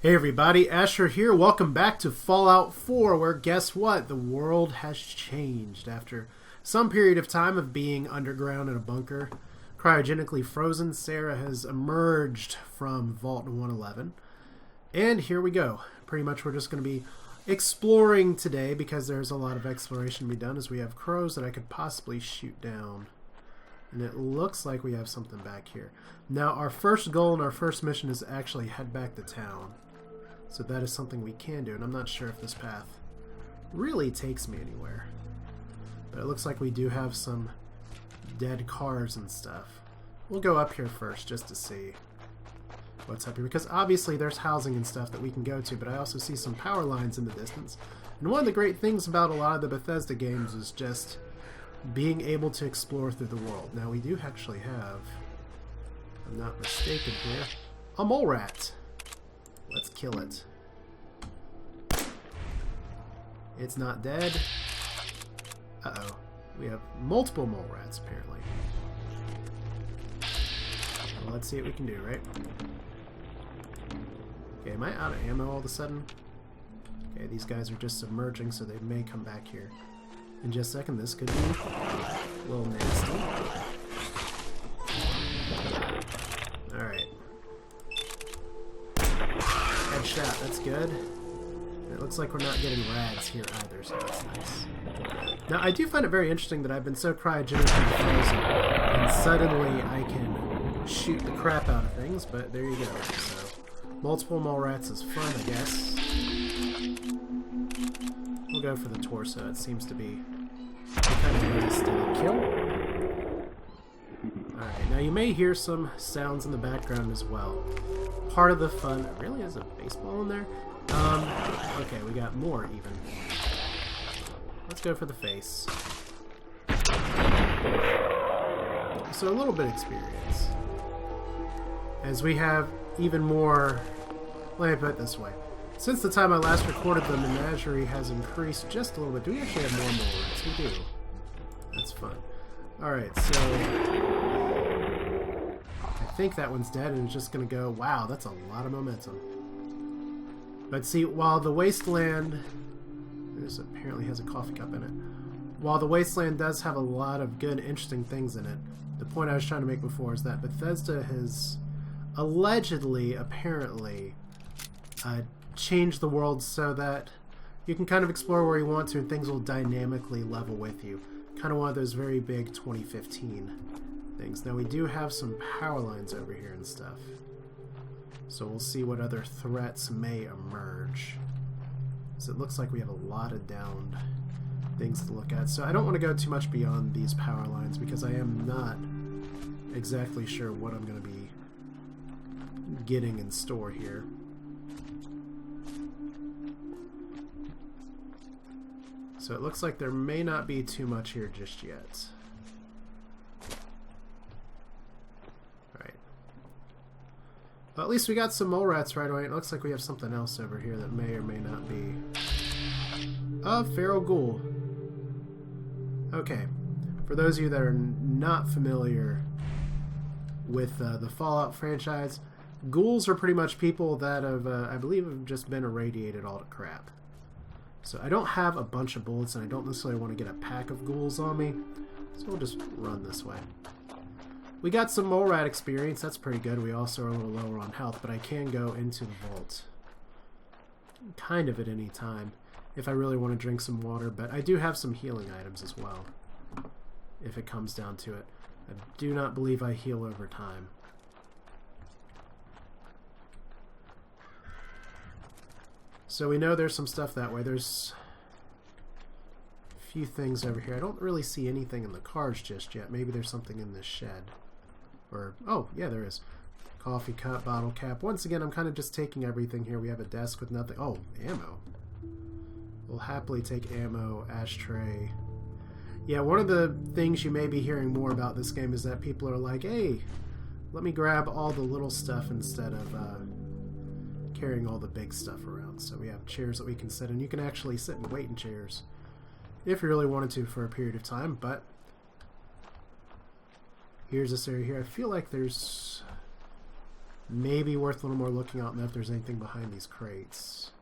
Hey everybody, Asher here. Welcome back to Fallout 4, where guess what? The world has changed. After some period of time of being underground in a bunker, cryogenically frozen, Sarah has emerged from Vault 111. And here we go. Pretty much we're just going to be exploring today because there's a lot of exploration to be done as we have crows that I could possibly shoot down. And it looks like we have something back here. Now our first goal and our first mission is to actually head back to town. So that is something we can do, and I'm not sure if this path really takes me anywhere. But it looks like we do have some dead cars and stuff. We'll go up here first just to see what's up here, because obviously there's housing and stuff that we can go to, but I also see some power lines in the distance. And one of the great things about a lot of the Bethesda games is just being able to explore through the world. Now we do actually have, if I'm not mistaken here, a mole rat. Let's kill it. It's not dead. Uh-oh. We have multiple mole rats, apparently. Well, let's see what we can do, right? Okay, am I out of ammo all of a sudden? Okay, these guys are just submerging, so they may come back here in just a second. This could be a little nasty. Alright. Headshot, that's good. It looks like we're not getting rads here either, so that's nice. Now, I do find it very interesting that I've been so cryogenically frozen, and suddenly I can shoot the crap out of things, but there you go. So, multiple mole rats is fun, I guess. We'll go for the torso. It seems to be kind of a steady kill. Alright, now you may hear some sounds in the background as well. Part of the fun. Really is a baseball in there? Okay, we got more even. Let's go for the face. So a little bit of experience. As we have even more, let me put it this way. Since the time I last recorded, the menagerie has increased just a little bit. Do we actually have more mole rats? We do. That's fun. Alright, so I think that one's dead and it's just going to go, wow, that's a lot of momentum. But see, while the wasteland, this apparently has a coffee cup in it. While the wasteland does have a lot of good, interesting things in it, the point I was trying to make before is that Bethesda has allegedly, apparently, changed the world so that you can kind of explore where you want to and things will dynamically level with you. Kind of one of those very big 2015 things. Now we do have some power lines over here and stuff. So we'll see what other threats may emerge. So it looks like we have a lot of downed things to look at. So I don't want to go too much beyond these power lines because I am not exactly sure what I'm going to be getting in store here. So it looks like there may not be too much here just yet. Right. Well, at least we got some mole rats right away. It looks like we have something else over here that may or may not be a feral ghoul. Okay. For those of you that are not familiar with the Fallout franchise, ghouls are pretty much people that have, I believe, have just been irradiated all to crap. So I don't have a bunch of bullets, and I don't necessarily want to get a pack of ghouls on me, so we'll just run this way. We got some mole rat experience, that's pretty good. We also are a little lower on health, but I can go into the vault kind of at any time if I really want to drink some water, but I do have some healing items as well, if it comes down to it. I do not believe I heal over time. So we know there's some stuff that way. There's a few things over here. I don't really see anything in the cars just yet. Maybe there's something in this shed. Or, oh, yeah, there is. Coffee cup, bottle cap. Once again, I'm kind of just taking everything here. We have a desk with nothing. Oh, ammo. We'll happily take ammo, ashtray. Yeah, one of the things you may be hearing more about this game is that people are like, hey, let me grab all the little stuff instead of carrying all the big stuff around. So we have chairs that we can sit in. You can actually sit and wait in chairs if you really wanted to for a period of time, but here's this area here. I feel like there's Maybe worth a little more looking out and if there's anything behind these crates.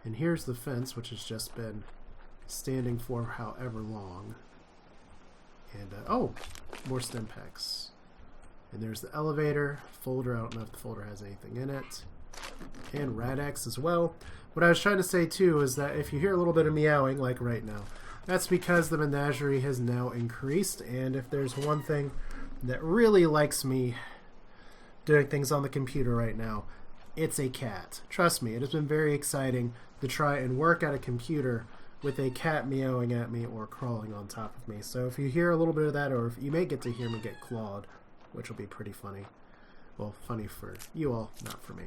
And here's the fence, which has just been standing for however long. And, oh, more stim packs. And there's the elevator folder. I don't know if the folder has anything in it. And Rad-X as well. What I was trying to say, too, is that if you hear a little bit of meowing, like right now, that's because the menagerie has now increased. And if there's one thing that really likes me doing things on the computer right now, it's a cat. Trust me, it has been very exciting to try and work at a computer with a cat meowing at me or crawling on top of me. So if you hear a little bit of that, or if you may get to hear me get clawed, which will be pretty funny. Well, funny for you all, not for me.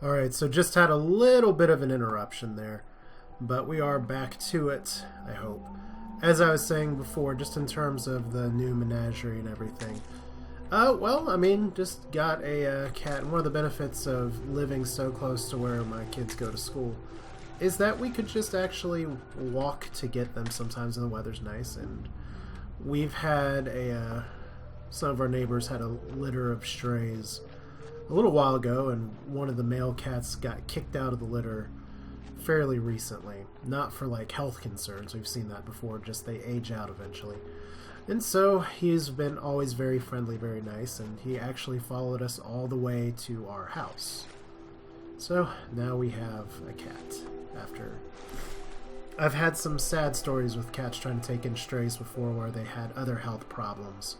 Alright, so just had a little bit of an interruption there, but we are back to it, I hope. As I was saying before, just in terms of the new menagerie and everything. Well, I mean, just got a cat, and one of the benefits of living so close to where my kids go to school is that we could just actually walk to get them sometimes when the weather's nice, and we've had some of our neighbors had a litter of strays a little while ago, and one of the male cats got kicked out of the litter fairly recently. Not for like health concerns, we've seen that before, just they age out eventually. And so he's been always very friendly, very nice, and he actually followed us all the way to our house. So now we have a cat. After I've had some sad stories with cats trying to take in strays before where they had other health problems.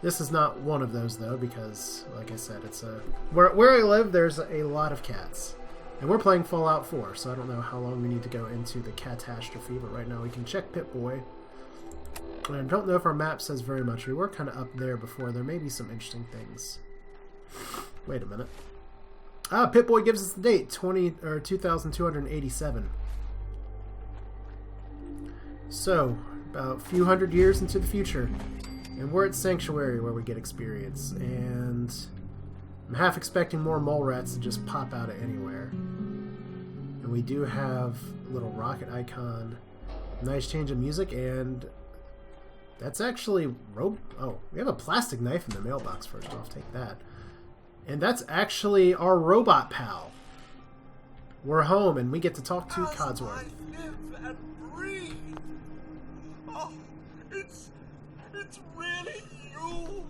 This is not one of those though, because like I said, it's where I live there's a lot of cats. And we're playing Fallout 4, so I don't know how long we need to go into the catastrophe, but right now we can check Pip-Boy. And I don't know if our map says very much. We were kind of up there before. There may be some interesting things. Wait a minute. Pip-Boy gives us the date, 2287. So, about a few hundred years into the future. And we're at Sanctuary where we get experience. And I'm half expecting more mole rats to just pop out of anywhere. And we do have a little rocket icon. Nice change of music, and that's actually oh, we have a plastic knife in the mailbox first off. Take that. And that's actually our robot pal. We're home, and we get to talk to Codsworth. Live and breathe. Oh, it's really you.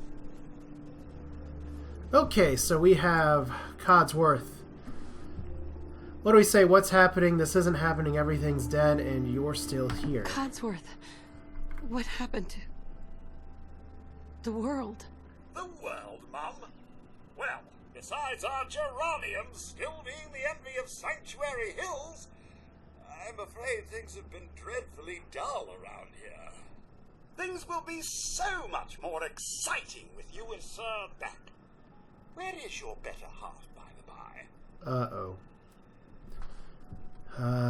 Okay, so we have Codsworth. What do we say? What's happening? This isn't happening. Everything's dead, and you're still here. Codsworth, what happened to the world? The world, Mum? Well, besides our geraniums still being the envy of Sanctuary Hills, I'm afraid things have been dreadfully dull around here. Things will be so much more exciting with you and Sir back. Where is your better half, by the by? Uh-oh.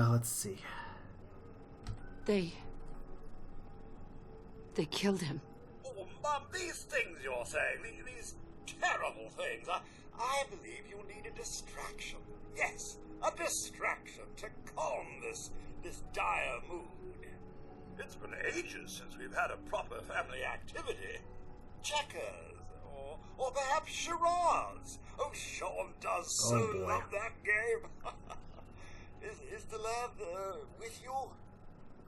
Let's see. They killed him. Oh, Mum, these things you're saying, these terrible things, I believe you need a distraction. Yes, a distraction to calm this dire mood. It's been ages since we've had a proper family activity. Checkers, or perhaps charades. Oh, Sean does so love that game. Is the lad with you?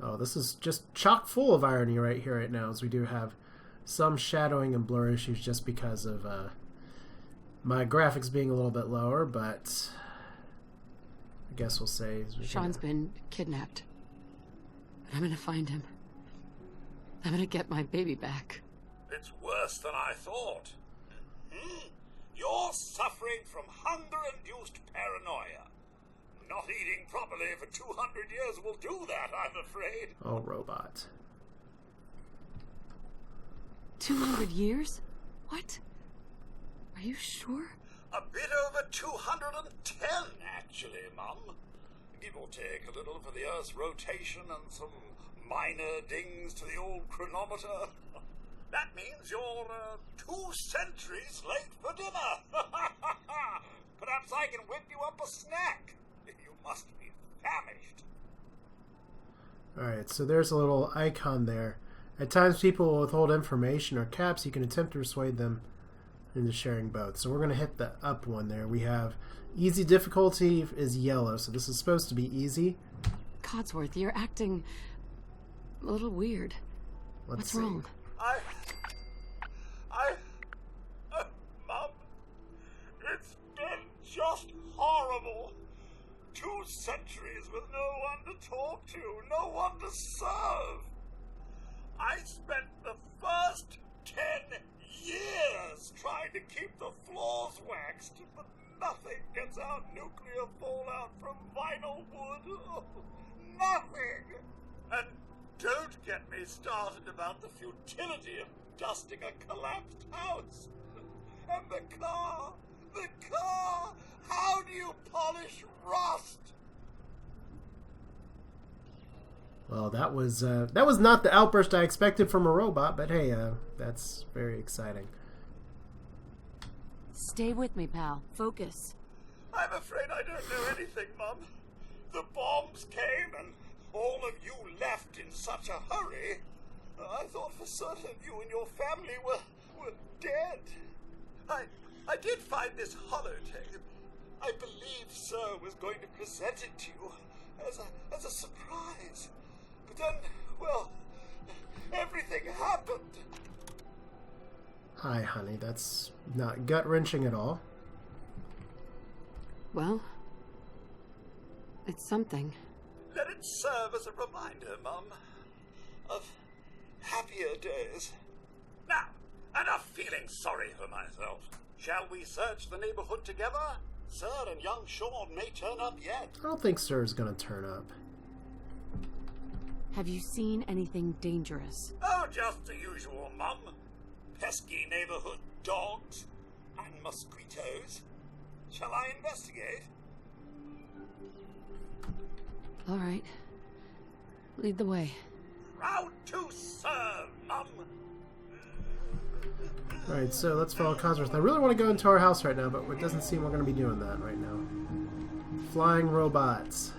Oh, this is just chock full of irony right here, right now, as we do have some shadowing and blur issues just because of my graphics being a little bit lower, but I guess we'll say... Sean's been kidnapped. But I'm gonna find him. I'm gonna get my baby back. It's worse than I thought. You're suffering from hunger-induced paranoia. Not eating properly for 200 years will do that, I'm afraid. Oh, robot. 200 years? What? Are you sure? A bit over 210, actually, Mum. Give or take a little for the Earth's rotation and some minor dings to the old chronometer. That means you're 2 centuries late for dinner. Perhaps I can whip you up a snack. You must be famished. Alright, so there's a little icon there. At times people will withhold information or caps. You can attempt to persuade them into sharing both. So we're going to hit the up one there. We have easy difficulty is yellow, so this is supposed to be easy. Codsworth, you're acting a little weird. What's wrong? Mom, it's been just horrible. 2 centuries with no one to talk to, no one to serve. I spent the first 10 years trying to keep the floors waxed, but nothing gets out nuclear fallout from vinyl wood. Oh, nothing. And don't get me started about the futility of dusting a collapsed house. And the car! How do you polish rust? Well, that was not the outburst I expected from a robot, but hey, that's very exciting. Stay with me, pal. Focus. I'm afraid I don't know anything, Mum. The bombs came and all of you left in such a hurry. I thought for certain you and your family were dead. I did find this holotape. I believe Sir was going to present it to you as a surprise. But then, well, everything happened. Hi, honey. That's not gut-wrenching at all. Well, it's something. Let it serve as a reminder, Mum, of happier days. Now, enough feeling sorry for myself. Shall we search the neighborhood together? Sir and young Sean may turn up yet. I don't think Sir's gonna turn up. Have you seen anything dangerous? Oh, just the usual, Mum. Pesky neighborhood dogs and mosquitoes. Shall I investigate? All right. Lead the way. Proud to serve, Mum. Alright, so let's follow Codsworth. I really want to go into our house right now, but it doesn't seem we're going to be doing that right now. Flying robots.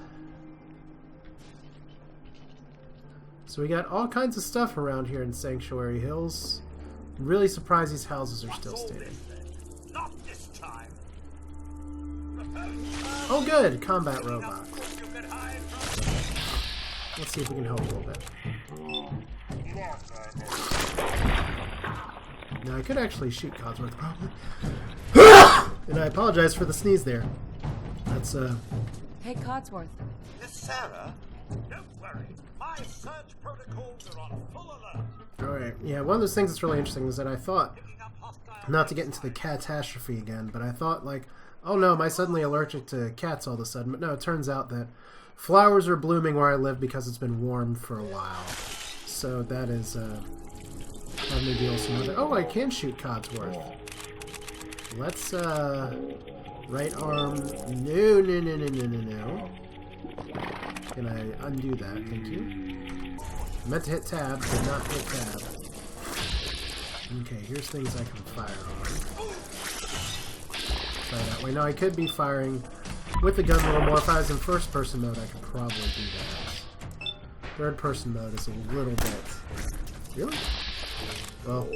So we got all kinds of stuff around here in Sanctuary Hills. I'm really surprised these houses are still standing. Not this time. Oh good! Combat robots. Let's see if we can help a little bit. Now I could actually shoot Codsworth probably. And I apologize for the sneeze there. That's Hey, Codsworth. Miss Sarah, don't worry. My search protocols are on full alert. alright. Yeah, one of those things that's really interesting is that I thought, not to get into the catastrophe again, but I thought like, oh no, am I suddenly allergic to cats all of a sudden? But no, it turns out that flowers are blooming where I live because it's been warm for a while. So that is not a new deal. So oh, I can shoot Codsworth. Let's right arm. No. Can I undo that? Thank you. I meant to hit tab, did not hit tab. Okay, here's things I can fire on. Try that way. Now I could be firing with the gun a little more. If I was in first person mode, I could probably do that. Third person mode is a little bit. Really? Well,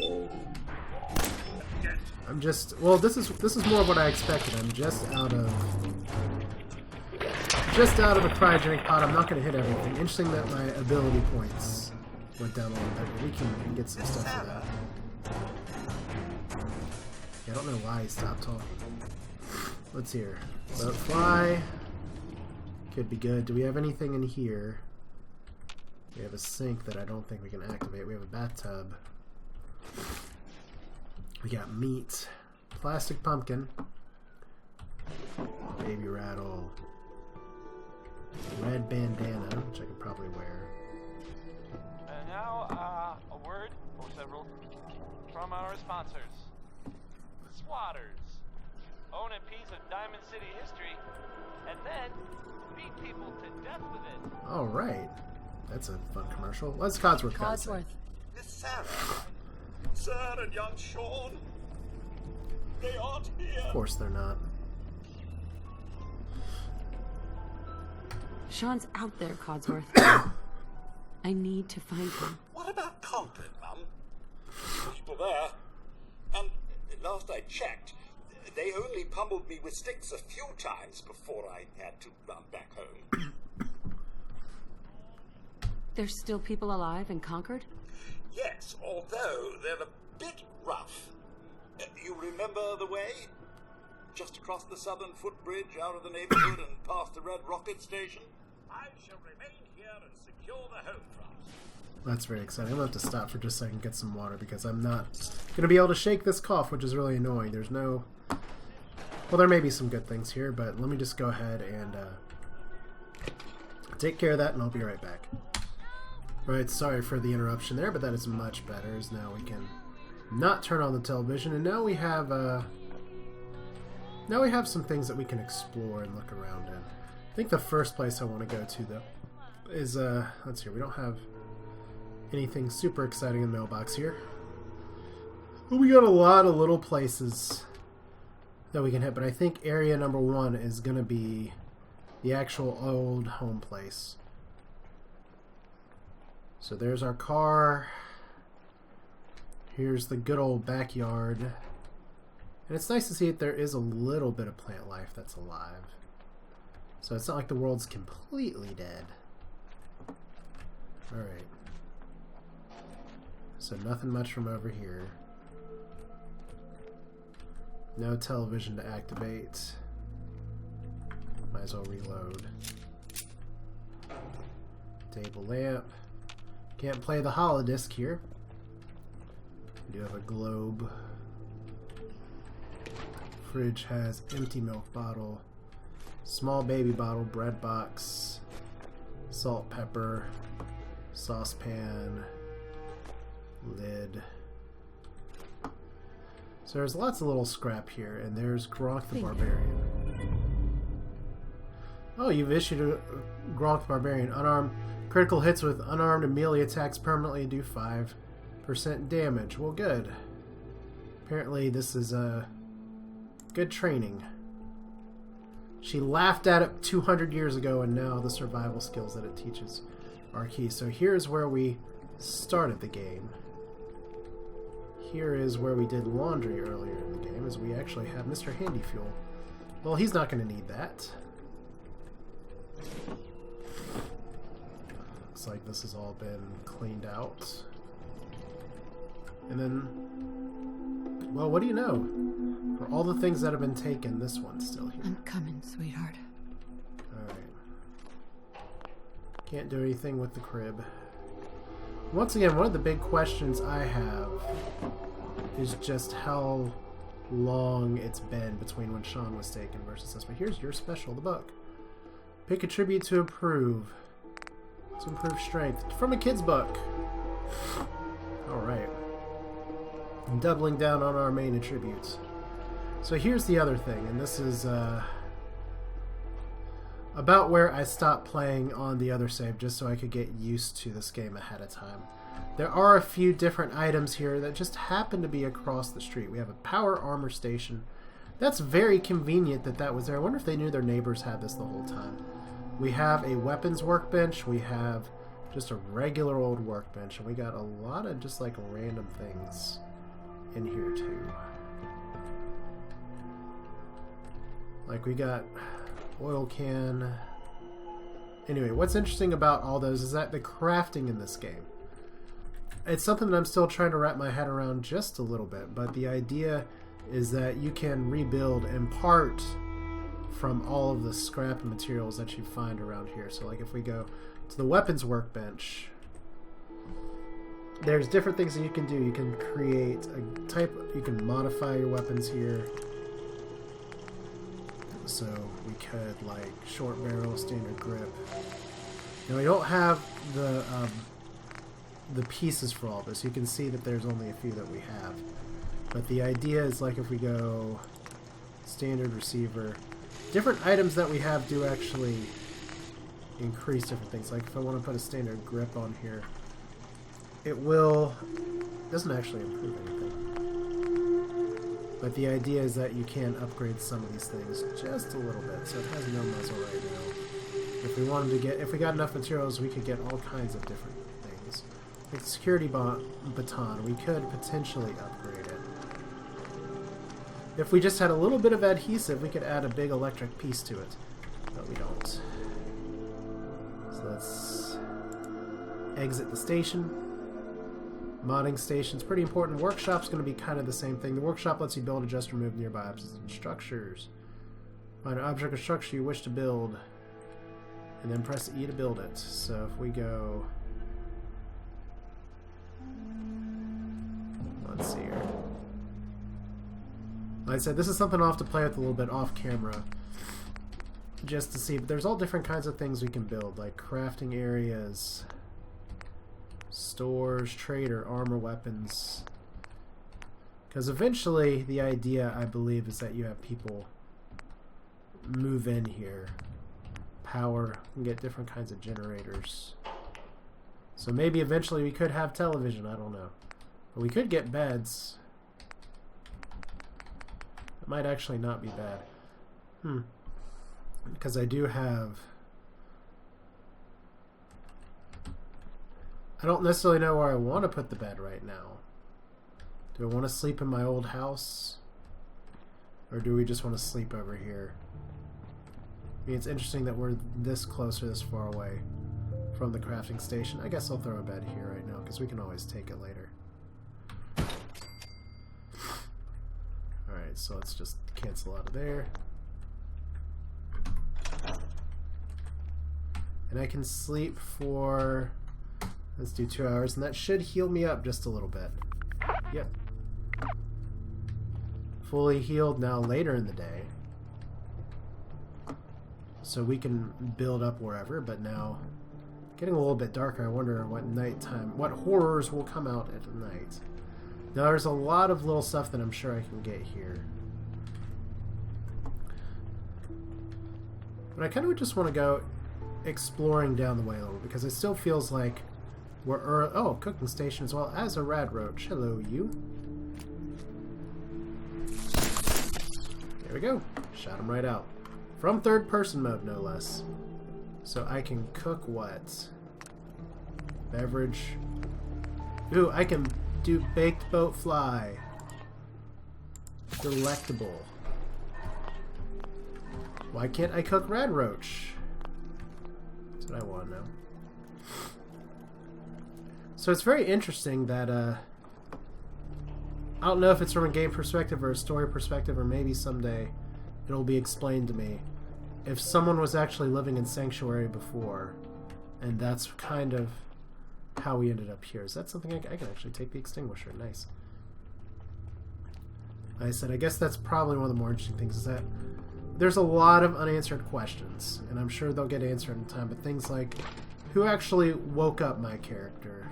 I'm just. Well, this is more of what I expected. I'm just out of a cryogenic pod. I'm not going to hit everything. Interesting that my ability points went down a little bit, but we can get some stuff for that. Yeah, I don't know why he stopped talking. Let's hear. Boat fly. Could be good. Do we have anything in here? We have a sink that I don't think we can activate. We have a bathtub. We got meat. Plastic pumpkin. Baby rattle. Red bandana, which I could probably wear. And now, a word or several from our sponsors. Swatters. Own a piece of Diamond City history, and then beat people to death with it. Alright. That's a fun commercial. What's Codsworth got to say? Codsworth. Miss Sarah, Sir and young Sean, they aren't here. Of course they're not. Sean's out there, Codsworth. I need to find him. What about Concord, Mum? People there. And last I checked, they only pummeled me with sticks a few times before I had to run back home. There's still people alive in Concord? Yes, although they're a bit rough. You remember the way? Just across the southern footbridge, out of the neighborhood, and past the Red Rocket Station? I shall remain here and secure the home front. That's very exciting. I'm going to have to stop for just a second and get some water because I'm not going to be able to shake this cough, which is really annoying. There's no... Well, there may be some good things here, but let me just go ahead and take care of that, and I'll be right back. Alright, sorry for the interruption there, but that is much better, as now we can not turn on the television, and now we have some things that we can explore and look around in. I think the first place I want to go to, though, is, let's see, we don't have anything super exciting in the mailbox here. But we got a lot of little places that we can hit, but I think area number 1 is going to be the actual old home place. So there's our car. Here's the good old backyard. And it's nice to see that there is a little bit of plant life that's alive. So it's not like the world's completely dead. Alright. So nothing much from over here. No television to activate. Might as well reload. Table lamp. Can't play the holodisc here. We do have a globe. Fridge has empty milk bottle, small baby bottle, bread box, salt, pepper, saucepan, lid. So there's lots of little scrap here, and there's Gronk the Barbarian. Oh, you've issued a Gronk the Barbarian. Unarmed critical hits with unarmed and melee attacks permanently do 5% damage. Well, good. Apparently this is good training. She laughed at it 200 years ago, and now the survival skills that it teaches are key. So here's where we started the game. Here is where we did laundry earlier in the game, as we actually have Mr. Handy Fuel. Well, he's not going to need that. Looks like this has all been cleaned out. And then, well, what do you know? For all the things that have been taken, this one's still here. I'm coming, sweetheart. Alright. Can't do anything with the crib. Once again, one of the big questions I have is just how long it's been between when Sean was taken versus this. But here's your special, the book. Pick a tribute to improve. To improve strength. From a kid's book. Alright. And doubling down on our main attributes. So here's the other thing, and this is about where I stopped playing on the other save just so I could get used to this game ahead of time. There are a few different items here that just happen to be across the street. We have a power armor station. That's very convenient that that was there. I wonder if they knew their neighbors had this the whole time. We have a weapons workbench. We have just a regular old workbench. And we got a lot of just like random things in here too. Like we got oil can. Anyway, what's interesting about all those is that the crafting in this game. It's something that I'm still trying to wrap my head around just a little bit, but the idea is that you can rebuild in part from all of the scrap and materials that you find around here. So like if we go to the weapons workbench, there's different things that you can do. You can create a type, you can modify your weapons here. So we could like short barrel, standard grip. Now we don't have the pieces for all this. You can see that there's only a few that we have. But the idea is like if we go standard receiver, different items that we have do actually increase different things. Like if I want to put a standard grip on here, it doesn't actually improve anything. But the idea is that you can upgrade some of these things just a little bit. So it has no muzzle right now. If we wanted to get, if we got enough materials, we could get all kinds of different things. Like the security baton, we could potentially upgrade it. If we just had a little bit of adhesive, we could add a big electric piece to it. But we don't. So let's exit the station. Modding station's pretty important. Workshop's going to be kind of the same thing. The workshop lets you build, adjust, remove nearby objects and structures. Find an object or structure you wish to build, and then press E to build it. So if we go... Let's see here. Like I said, this is something I'll have to play with a little bit off camera, just to see. But there's all different kinds of things we can build, like crafting areas, stores, trader, armor, weapons. Because eventually, the idea, I believe, is that you have people move in here. Power, and get different kinds of generators. So maybe eventually we could have television, I don't know. But we could get beds. It might actually not be bad. Because I do have... I don't necessarily know where I want to put the bed right now. Do I want to sleep in my old house? Or do we just want to sleep over here? I mean, it's interesting that we're this close or this far away from the crafting station. I guess I'll throw a bed here right now, because we can always take it later. Alright, so let's just cancel out of there. And I can sleep for... Let's do 2 hours, and that should heal me up just a little bit. Yep. Fully healed now later in the day. So we can build up wherever, but now getting a little bit darker. I wonder what nighttime, what horrors will come out at night. Now there's a lot of little stuff that I'm sure I can get here. But I kind of just want to go exploring down the way a little, because it still feels like we're early. Oh, cooking station as well as a rad roach. Hello, you. There we go. Shot him right out. From third person mode, no less. So I can cook what? Beverage. Ooh, I can do baked boat fly. Delectable. Why can't I cook rad roach? That's what I want now. So it's very interesting that, I don't know if it's from a game perspective or a story perspective, or maybe someday it'll be explained to me. If someone was actually living in Sanctuary before, and that's kind of how we ended up here. Is that something I can actually take the extinguisher? Nice. Like I said, I guess that's probably one of the more interesting things, is that there's a lot of unanswered questions, and I'm sure they'll get answered in time, but things like, who actually woke up my character?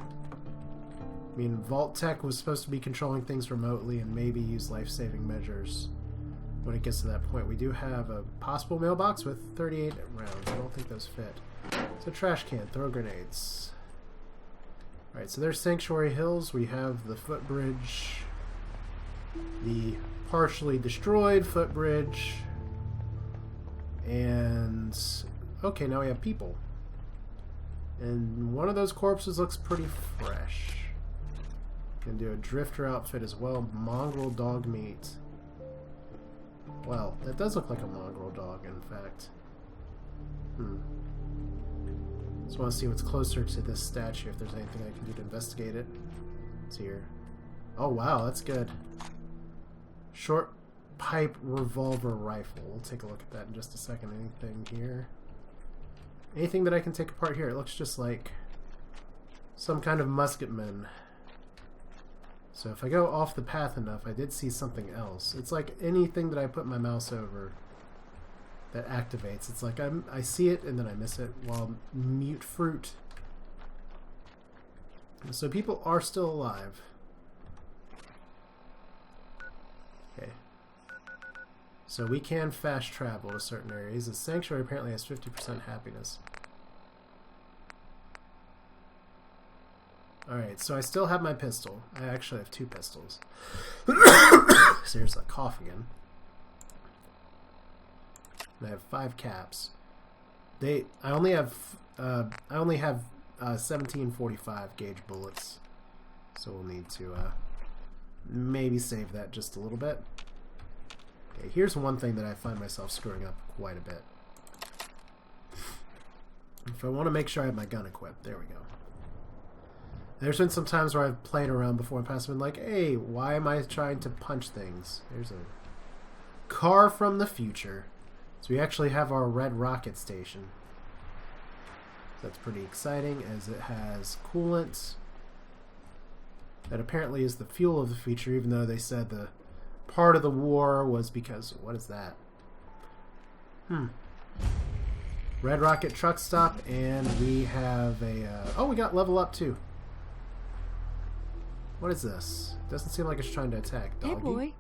I mean, Vault Tech was supposed to be controlling things remotely and maybe use life-saving measures when it gets to that point. We do have a possible mailbox with 38 rounds. I don't think those fit. It's a trash can. Throw grenades. Alright, so there's Sanctuary Hills. We have the footbridge. The partially destroyed footbridge. And... okay, now we have people. And one of those corpses looks pretty fresh. Can do a drifter outfit as well. Mongrel dog meat. Well, that does look like a mongrel dog, in fact. Just want to see what's closer to this statue, if there's anything I can do to investigate it. It's here. Oh, wow, that's good. Short pipe revolver rifle. We'll take a look at that in just a second. Anything here? Anything that I can take apart here? It looks just like some kind of musketman. So if I go off the path enough, I did see something else. It's like anything that I put my mouse over that activates. It's like I see it and then I miss it while mute fruit. So people are still alive. Okay. So we can fast travel to certain areas. The Sanctuary apparently has 50% happiness. Alright, so I still have my pistol. I actually have 2 pistols. Seriously, cough again. And I have 5 caps. I only have 1745 gauge bullets. So we'll need to maybe save that just a little bit. Okay, here's one thing that I find myself screwing up quite a bit. If I want to make sure I have my gun equipped, there we go. There's been some times where I've played around before and past been like, hey, why am I trying to punch things? There's a car from the future. So we actually have our red rocket station. That's pretty exciting as it has coolant. That apparently is the fuel of the future, even though they said the part of the war was because... What is that? Red rocket truck stop, and we have a... oh, we got level up too. What is this? Doesn't seem like it's trying to attack. Doggy? Hey, boy.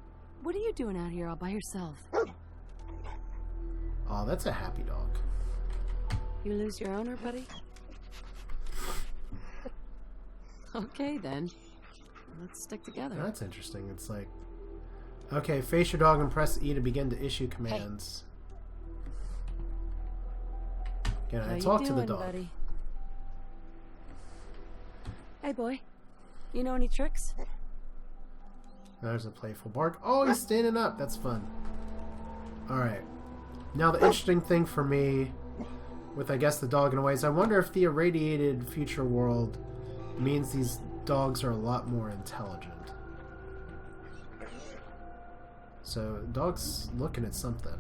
What are you doing out here all by yourself? Oh, that's a happy dog. You lose your owner, buddy? Okay, then. Let's stick together. That's interesting. It's like... Okay, face your dog and press E to begin to issue commands. Hey. Can I talk to the dog? Buddy? Hey, boy. You know any tricks? There's a playful bark. Oh, he's standing up. That's fun. Alright. Now, the interesting thing for me with, I guess, the dog in a way is I wonder if the irradiated future world means these dogs are a lot more intelligent. So, dog's looking at something.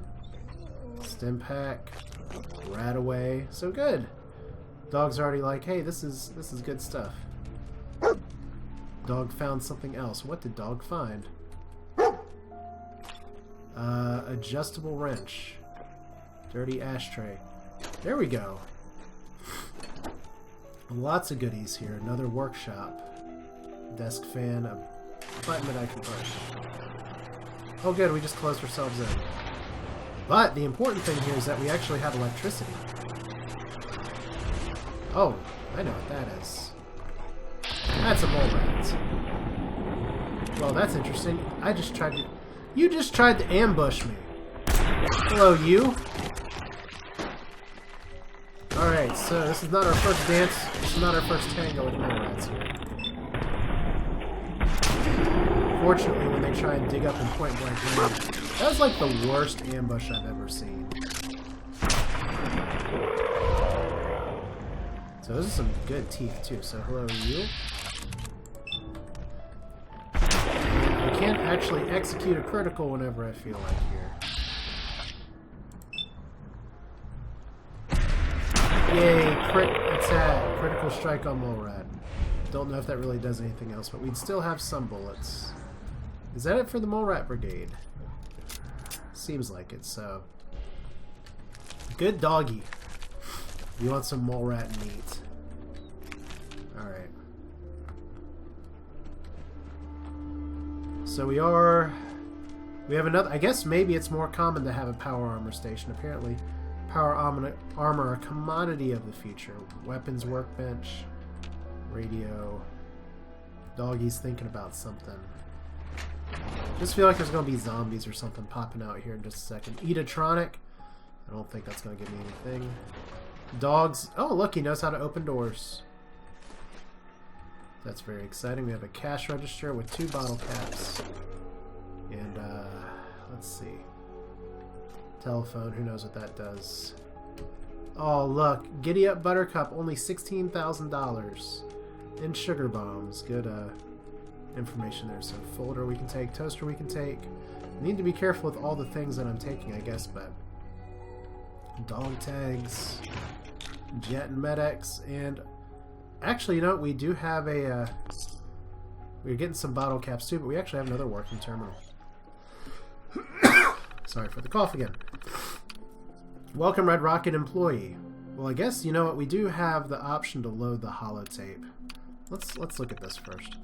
Stim pack. Rat away. So good. Dog's already like, hey, this is good stuff. Dog found something else. What did dog find? Adjustable wrench. Dirty ashtray. There we go. Lots of goodies here. Another workshop. Desk fan. A button that I can push. Oh good, we just closed ourselves in. But the important thing here is that we actually have electricity. Oh, I know what that is. That's a mole rat. Well, that's interesting. I just tried to... You just tried to ambush me. Hello, you. Alright, so this is not our first dance. This is not our first tango with mole rats here. Fortunately, when they try and dig up in point blank range, that was like the worst ambush I've ever seen. So those are some good teeth too. So hello, you. I can't actually execute a critical whenever I feel like here. Yay, crit attack. Critical strike on mole rat. Don't know if that really does anything else, but we'd still have some bullets. Is that it for the mole rat brigade? Seems like it, so. Good doggy. You want some mole rat meat. Alright. So we have another, I guess maybe it's more common to have a power armor station. Apparently, power armor, a commodity of the future. Weapons workbench, radio. Doggy's thinking about something. Just feel like there's going to be zombies or something popping out here in just a second. Eatatronic. I don't think that's going to give me anything. Dogs. Oh, look, he knows how to open doors. That's very exciting. We have a cash register with 2 bottle caps. And, let's see. Telephone. Who knows what that does. Oh, look. Giddy up Buttercup. Only $16,000. And sugar bombs. Good, information there. So folder we can take, toaster we can take. Need to be careful with all the things that I'm taking, I guess, but dog tags, jet and medics, and actually, you know what, we do have a we're getting some bottle caps too, but we actually have another working terminal. Sorry for the cough again. Welcome, Red Rocket employee. Well, I guess, you know what, we do have the option to load the holotape. Let's look at this first.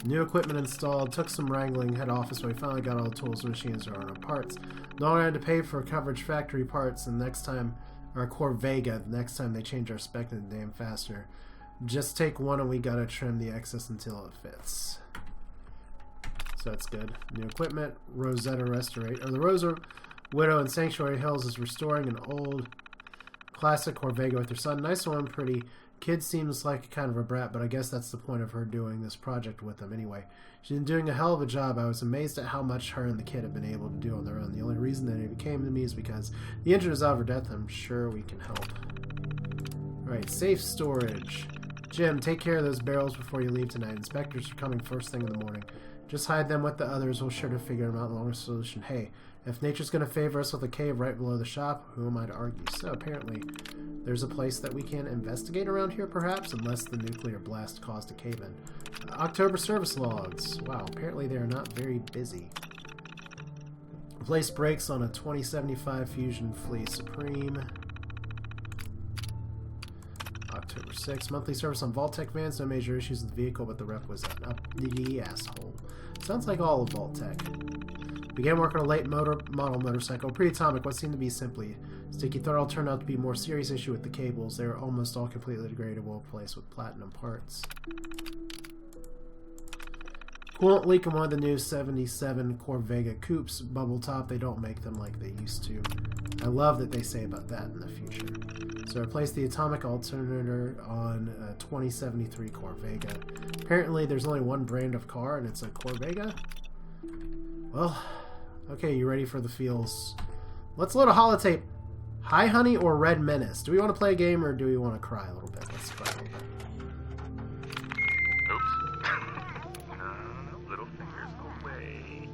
New equipment installed, took some wrangling, head office, but we finally got all the tools and machines or our parts. No longer had to pay for coverage factory parts, and next time, our core Vega, the next time they change our spec to the damn faster. Just take one and we gotta trim the excess until it fits. So that's good. New equipment, Rosetta Restorate, or the Rosa Widow in Sanctuary Hills is restoring an old classic Corvega with her son. Nice one, pretty Kid seems like kind of a brat, but I guess that's the point of her doing this project with him anyway. She's been doing a hell of a job. I was amazed at how much her and the kid have been able to do on their own. The only reason that it came to me is because the engine is out of her death. I'm sure we can help. Alright, safe storage. Jim, take care of those barrels before you leave tonight. Inspectors are coming first thing in the morning. Just hide them with the others. We'll sure to figure them out in the longer solution. Hey, if nature's going to favor us with a cave right below the shop, who am I to argue? So apparently there's a place that we can investigate around here, perhaps, unless the nuclear blast caused a cave-in. October service logs. Wow, apparently they are not very busy. Place brakes on a 2075 Fusion Flea Supreme. October 6th. Monthly service on Vault-Tec vans. No major issues with the vehicle, but the rep was an up the asshole. Sounds like all of Vault-Tec. Began work on a late model motorcycle. Pre-atomic, what seemed to be simply sticky throttle turned out to be a more serious issue with the cables. They were almost all completely degradable, replaced with platinum parts. Coolant leak in one of the new 77 Corvega coupes. Bubble top, they don't make them like they used to. I love that they say about that in the future. So replace the atomic alternator on a 2073 Corvega. Apparently there's only one brand of car and it's a Corvega. Well, okay, you ready for the feels? Let's load a holotape. Hi Honey or Red Menace? Do we want to play a game or do we want to cry a little bit? Let's cry a little bit. Little fingers away.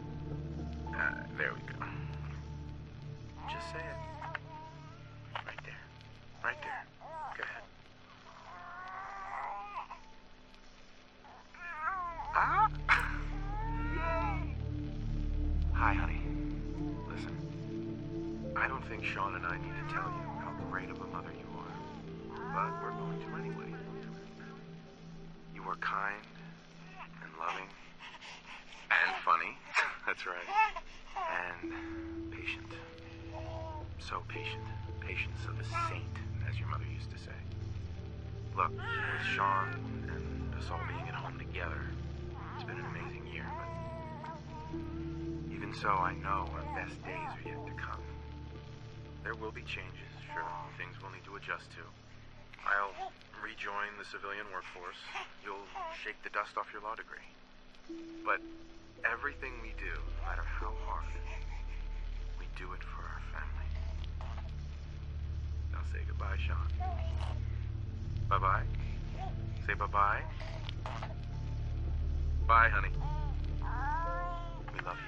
There we go. Just say it. Right there. Right there. Go ahead. Ah! Hi, honey. Listen, I don't think Sean and I need to tell you how great of a mother you are, but we're going to anyway. You were kind and loving and funny. That's right. And patient. So patient. Patience of a saint, as your mother used to say. Look, with Sean and us all being at home together, it's been an amazing year, but even so, I know our best days are yet to come. There will be changes, sure, things we'll need to adjust to. I'll rejoin the civilian workforce. You'll shake the dust off your law degree. But everything we do, no matter how hard, we do it for our family. Now say goodbye, Sean. Bye-bye. Say bye-bye. Bye, honey. We love you.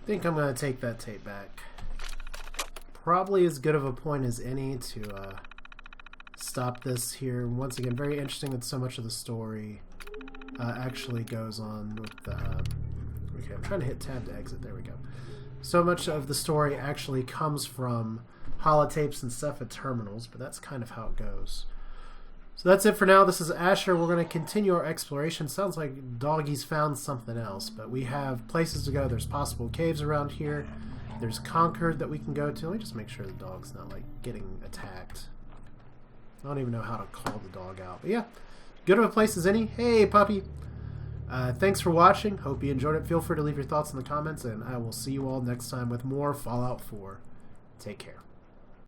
I think I'm going to take that tape back. Probably as good of a point as any to stop this here. Once again, very interesting that so much of the story actually goes on with the... okay, I'm trying to hit tab to exit. There we go. So much of the story actually comes from holotapes and stuff at terminals, but that's kind of how it goes. So that's it for now. This is Asher. We're going to continue our exploration. Sounds like Doggy's found something else, but we have places to go. There's possible caves around here. There's Concord that we can go to. Let me just make sure the dog's not like getting attacked. I don't even know how to call the dog out. But yeah, good of a place as any. Hey, puppy. Thanks for watching. Hope you enjoyed it. Feel free to leave your thoughts in the comments, and I will see you all next time with more Fallout 4. Take care.